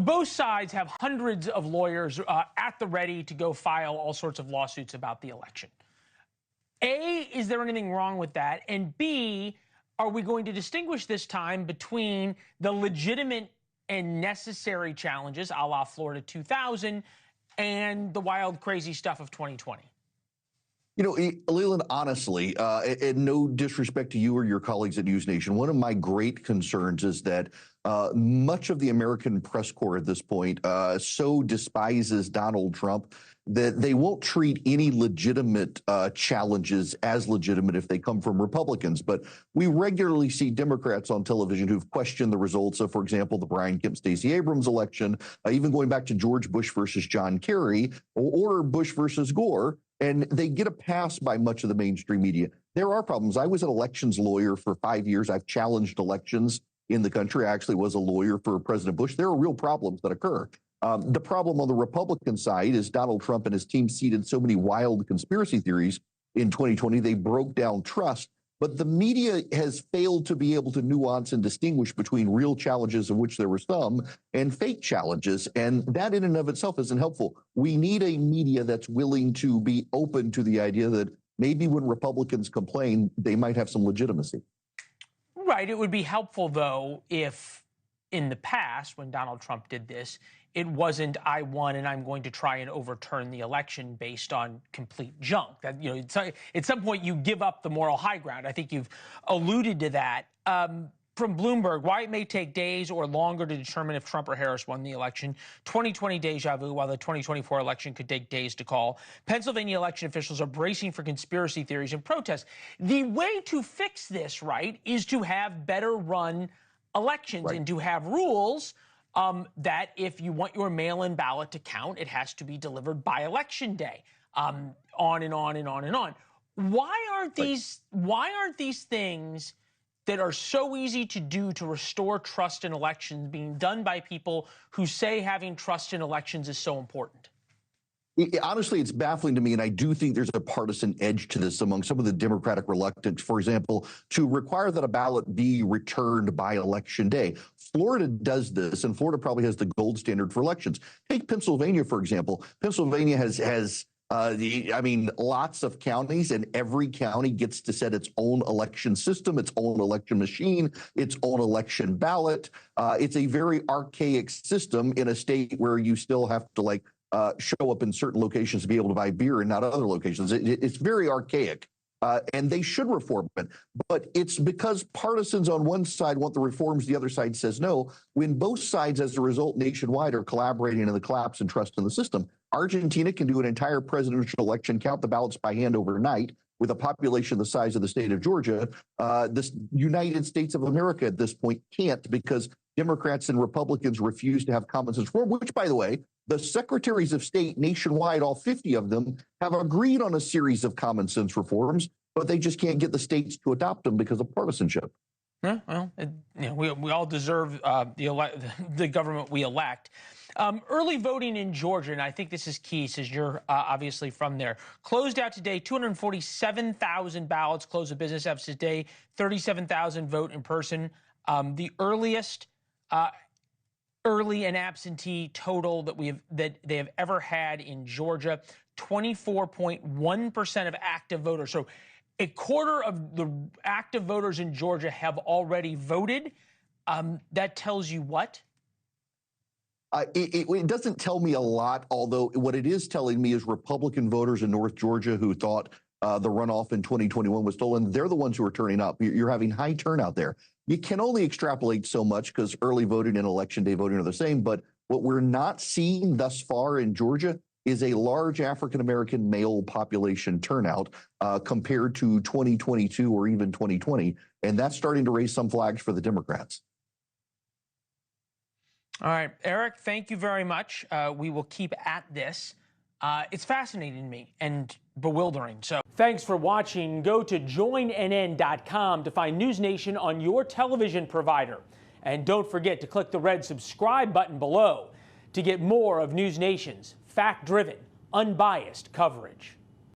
Both sides have hundreds of lawyers at the ready to go file all sorts of lawsuits about the election. A, is there anything wrong with that? And B, are we going to distinguish this time between the legitimate and necessary challenges, a la Florida 2000, and the wild, crazy stuff of 2020? You know, Leland, honestly, and no disrespect to you or your colleagues at NewsNation, one of my great concerns is that much of the American press corps at this point so despises Donald Trump that they won't treat any legitimate challenges as legitimate if they come from Republicans. But we regularly see Democrats on television who've questioned the results of, for example, the Brian Kemp-Stacey Abrams election, even going back to George Bush versus John Kerry, or Bush versus Gore. And they get a pass by much of the mainstream media. There are problems. I was an elections lawyer for 5 years. I've challenged elections in the country. I actually was a lawyer for President Bush. There are real problems that occur. The problem on the Republican side is Donald Trump and his team seeded so many wild conspiracy theories in 2020. They broke down trust. But the media has failed to be able to nuance and distinguish between real challenges, of which there were some, and fake challenges. And that in and of itself isn't helpful. We need a media that's willing to be open to the idea that maybe when Republicans complain, they might have some legitimacy. Right. It would be helpful, though, if in the past, when Donald Trump did this, it wasn't I won and I'm going to try and overturn the election based on complete junk. That, you know, at some point you give up the moral high ground. I think you've alluded to that. From Bloomberg, why it may take days or longer to determine if Trump or Harris won the election. 2020 deja vu, while the 2024 election could take days to call. Pennsylvania election officials are bracing for conspiracy theories and protests. The way to fix this, right, is to have better run elections and to have rules that if you want your mail-in ballot to count, it has to be delivered by election day, on and on and on and on. Why aren't these things that are so easy to do to restore trust in elections being done by people who say having trust in elections is so important? Honestly, it's baffling to me, and I do think there's a partisan edge to this among some of the Democratic reluctance, for example, to require that a ballot be returned by election day. Florida does this, and Florida probably has the gold standard for elections. Take Pennsylvania, for example. Pennsylvania has lots of counties, and every county gets to set its own election system, its own election machine, its own election ballot. It's a very archaic system in a state where you still have to show up in certain locations to be able to buy beer and not other locations. It's very archaic, and they should reform it. But it's because partisans on one side want the reforms, the other side says no. When both sides, as a result, nationwide are collaborating in the collapse and trust in the system. Argentina can do an entire presidential election, count the ballots by hand overnight, with a population the size of the state of Georgia. The United States of America at this point can't, because Democrats and Republicans refuse to have common sense reform, which, by the way, the secretaries of state nationwide, all 50 of them, have agreed on a series of common sense reforms, but they just can't get the states to adopt them because of partisanship. Yeah, well, we all deserve the government we elect. Early voting in Georgia, and I think this is key since you're obviously from there, closed out today. 247,000 ballots closed the business office today. 37,000 vote in person. The earliest early and absentee total that they have ever had in Georgia. 24.1% of active voters. So a quarter of the active voters in Georgia have already voted. That tells you what? It doesn't tell me a lot, although what it is telling me is Republican voters in North Georgia who thought the runoff in 2021 was stolen, they're the ones who are turning up. You're having high turnout there. You can only extrapolate so much because early voting and election day voting are the same. But what we're not seeing thus far in Georgia is a large African-American male population turnout compared to 2022 or even 2020. And that's starting to raise some flags for the Democrats. All right, Eric, thank you very much. We will keep at this. It's fascinating to me and bewildering. So thanks for watching. Go to joinnn.com to find NewsNation on your television provider. And don't forget to click the red subscribe button below to get more of NewsNation's fact-driven, unbiased coverage.